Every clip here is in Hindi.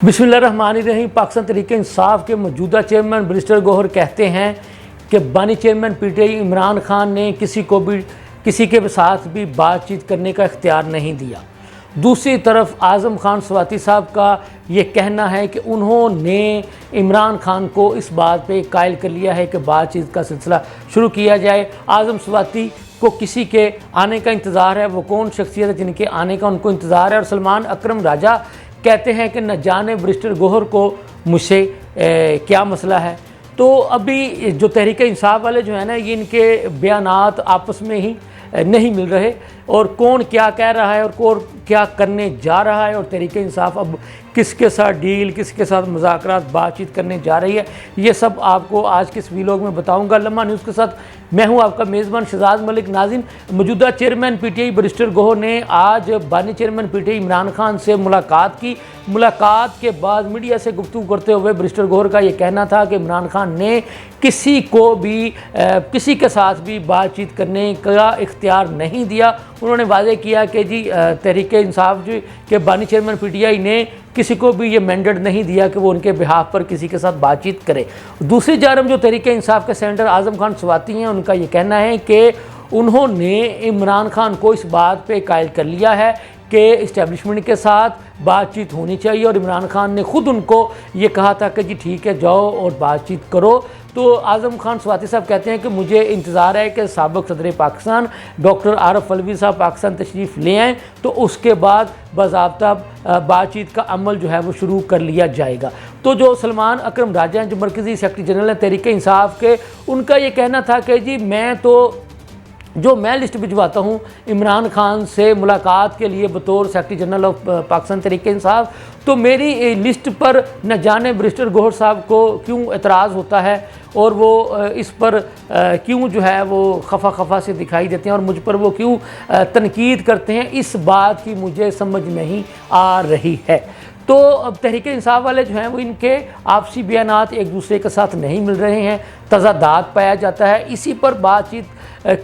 बिस्मिल्लाहिर्रहमानिर्रहीम। पाकिस्तान तहरीक इंसाफ के मौजूदा चेयरमैन बैरिस्टर गौहर कहते हैं कि बानी चेयरमैन पीटीआई इमरान खान ने किसी के साथ भी बातचीत करने का इख्तियार नहीं दिया। दूसरी तरफ आज़म खान स्वाति साहब का ये कहना है कि उन्होंने इमरान खान को इस बात पे कायल कर लिया है कि बातचीत का सिलसिला शुरू किया जाए। आज़म स्वाति को किसी के आने का इंतज़ार है, वो कौन शख्सियत है जिनके आने का उनको इंतज़ार है। और सलमान अकरम राजा कहते हैं कि न जाने बैरिस्टर गौहर को मुझसे क्या मसला है। तो अभी जो तहरीक इंसाफ वाले जो है ना, ये इनके बयानात आपस में ही नहीं मिल रहे और कौन क्या कह रहा है और कौन क्या करने जा रहा है और तहरीक इंसाफ अब किसके साथ डील, किसके साथ मुज़ाकरात बातचीत करने जा रही है, ये सब आपको आज के इस वीलॉग में बताऊंगा। लम्हा न्यूज़ के साथ मैं हूं आपका मेज़बान शहजाद मलिक। नाज़रीन, मौजूदा चेयरमैन पीटीआई बैरिस्टर गौहर ने आज बानी चेयरमैन पीटीआई इमरान खान से मुलाकात की। मुलाकात के बाद मीडिया से गुफ्तगू करते हुए बैरिस्टर गौहर का ये कहना था कि इमरान खान ने किसी के साथ भी बातचीत करने का इख्तियार नहीं दिया। उन्होंने वादे किया कि जी तहरीक इंसाफ जो के बानी चेयरमैन पीटीआई ने किसी को भी ये मैंडेट नहीं दिया कि वो उनके बिहाफ पर किसी के साथ बातचीत करे। दूसरी जानब जो तहरीक इंसाफ के सेनेटर आज़म खान स्वाति हैं, उनका ये कहना है कि उन्होंने इमरान खान को इस बात पे कायल कर लिया है कि इस्टेब्लिशमेंट के साथ बातचीत होनी चाहिए और इमरान खान ने ख़ुद उनको ये कहा था कि जी ठीक है, जाओ और बातचीत करो। तो आज़म खान स्वाति साहब कहते हैं कि मुझे इंतज़ार है कि साबिक़ सदर पाकिस्तान डॉक्टर आरिफ अलवी साहब पाकिस्तान तशरीफ़ ले आएँ, तो उसके बाद बाज़ाब्ता बातचीत का अमल जो है वो शुरू कर लिया जाएगा। तो जो सलमान अकरम राजा हैं, जो मरकज़ी सेक्रेटरी जनरल हैं तहरीक इंसाफ के, उनका ये कहना था कि जी मैं लिस्ट भिजवाता हूँ इमरान खान से मुलाकात के लिए बतौर secretary general of Pakistan Tehreek Insaf, तो मेरी लिस्ट पर न जाने बैरिस्टर गौहर साहब को क्यों एतराज़ होता है और वो इस पर क्यों जो है वो खफा से दिखाई देते हैं और मुझ पर वो क्यों तनकीद करते हैं, इस बात की मुझे समझ नहीं आ रही है। तो अब तहरीक इंसाफ वाले जो हैं वो इनके आपसी बयानात एक दूसरे के साथ नहीं मिल रहे हैं, तज़ादात पाया जाता है। इसी पर बातचीत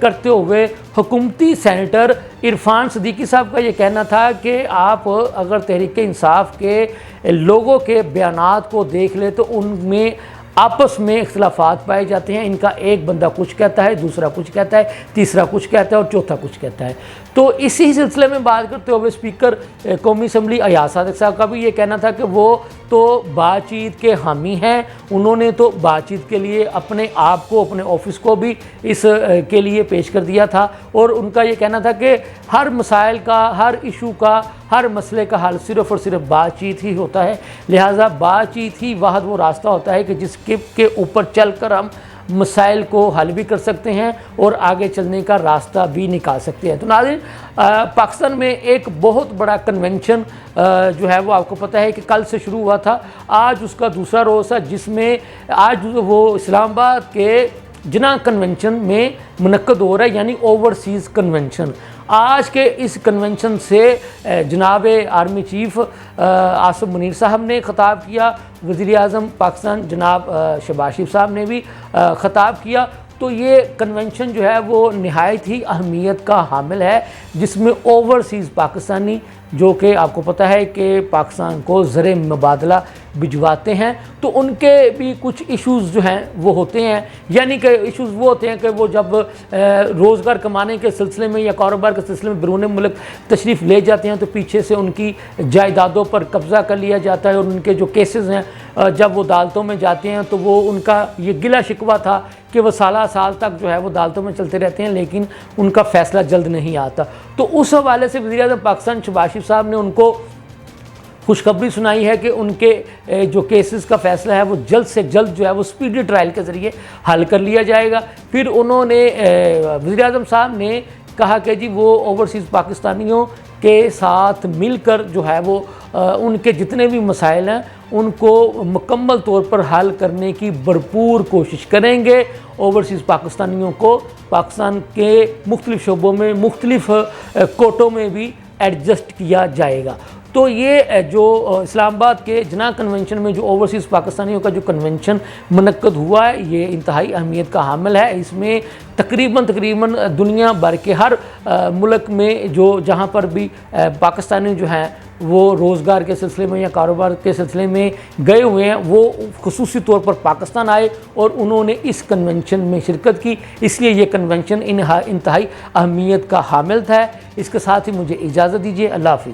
करते हुए हुकूमती सेनेटर इरफान सदीकी साहब का ये कहना था कि आप अगर तहरीक इंसाफ के लोगों के बयानात को देख ले तो उनमें आपस में इख्तिलाफात पाए जाते हैं। इनका एक बंदा कुछ कहता है, दूसरा कुछ कहता है, तीसरा कुछ कहता है और चौथा कुछ कहता है। तो इसी सिलसिले में बात करते हुए स्पीकर कौमी असम्बली अयाज सादिक साहब का भी ये कहना था कि वो तो बातचीत के हामी हैं। उन्होंने तो बातचीत के लिए अपने आप को, अपने ऑफिस को भी इस के लिए पेश कर दिया था और उनका ये कहना था कि हर मसाइल का, हर इशू का, हर मसले का हल सिर्फ़ और सिर्फ बातचीत ही होता है। लिहाजा बातचीत ही वाहद वो रास्ता होता है कि जिसके ऊपर चलकर हम मसाइल को हल भी कर सकते हैं और आगे चलने का रास्ता भी निकाल सकते हैं। तो नाज़रीन, पाकिस्तान में एक बहुत बड़ा कन्वेंशन जो है वो आपको पता है कि कल से शुरू हुआ था। आज उसका दूसरा रोज़ है, जिसमें आज वो इस्लामाबाद के जिना कन्वेंशन में मुनक्कद हो रहा है, यानी ओवरसीज़ कन्वेंशन। आज के इस कन्वेंशन से जनाब आर्मी चीफ़ आसिम मुनीर साहब ने ख़ताब किया, वज़ीर आज़म पाकिस्तान जनाब शहबाज शरीफ साहब ने भी ख़ताब किया। तो ये कन्वेंशन जो है वो नहायत ही अहमियत का हामिल है, जिसमें ओवरसीज़ पाकिस्तानी, जो कि आपको पता है कि पाकिस्तान को ज़र मुबादला भिजवाते हैं, तो उनके भी कुछ इश्यूज़ जो हैं वो होते हैं। यानी कि इश्यूज़ वो होते हैं कि वो जब रोज़गार कमाने के सिलसिले में या कारोबार के सिलसिले में बैरून मुल्क तशरीफ़ ले जाते हैं तो पीछे से उनकी जायदादों पर कब्ज़ा कर लिया जाता है और उनके जो केसेस हैं जब वो अदालतों में जाते हैं तो वो उनका ये गिला शिकवा था कि वो साल तक जो है वो अदालतों में चलते रहते हैं लेकिन उनका फ़ैसला जल्द नहीं आता। तो उस हवाले से वज़ीर आज़म पाकिस्तान शहबाज शरीफ साहब ने उनको खुशखबरी सुनाई है कि उनके जो केसेस का फ़ैसला है वो जल्द से जल्द जो है वो स्पीडी ट्रायल के ज़रिए हल कर लिया जाएगा। फिर उन्होंने वज़ीर आज़म साहब ने कहा कि जी वो ओवरसीज़ पाकिस्तानियों के साथ मिलकर जो है वो उनके जितने भी मसाइल हैं उनको मुकम्मल तौर पर हल करने की भरपूर कोशिश करेंगे। ओवरसीज़ पाकिस्तानियों को पाकिस्तान के मुख्तलिफ़ शोबों में, मुख्तलिफ़ कोटों में भी एडजस्ट किया जाएगा। तो ये जो इस्लामाबाद के जना कन्वेंशन में जो ओवरसीज़ पाकिस्तानियों का जो कन्वेंशन मुनक्कद हुआ है, ये इंतहाई अहमियत का हामिल है। इसमें तकरीबन दुनिया भर के हर मुल्क में जो जहाँ पर भी पाकिस्तानी जो हैं वो रोज़गार के सिलसिले में या कारोबार के सिलसिले में गए हुए हैं, वो खुसूसी तौर पर पाकिस्तान आए और उन्होंने इस कन्वेंशन में शिरकत की। इसलिए ये कन्वेंशन इंतहाई अहमियत का हामिल था। इसके साथ ही मुझे इजाज़त दीजिए। अल्लाह हाफ़िज़।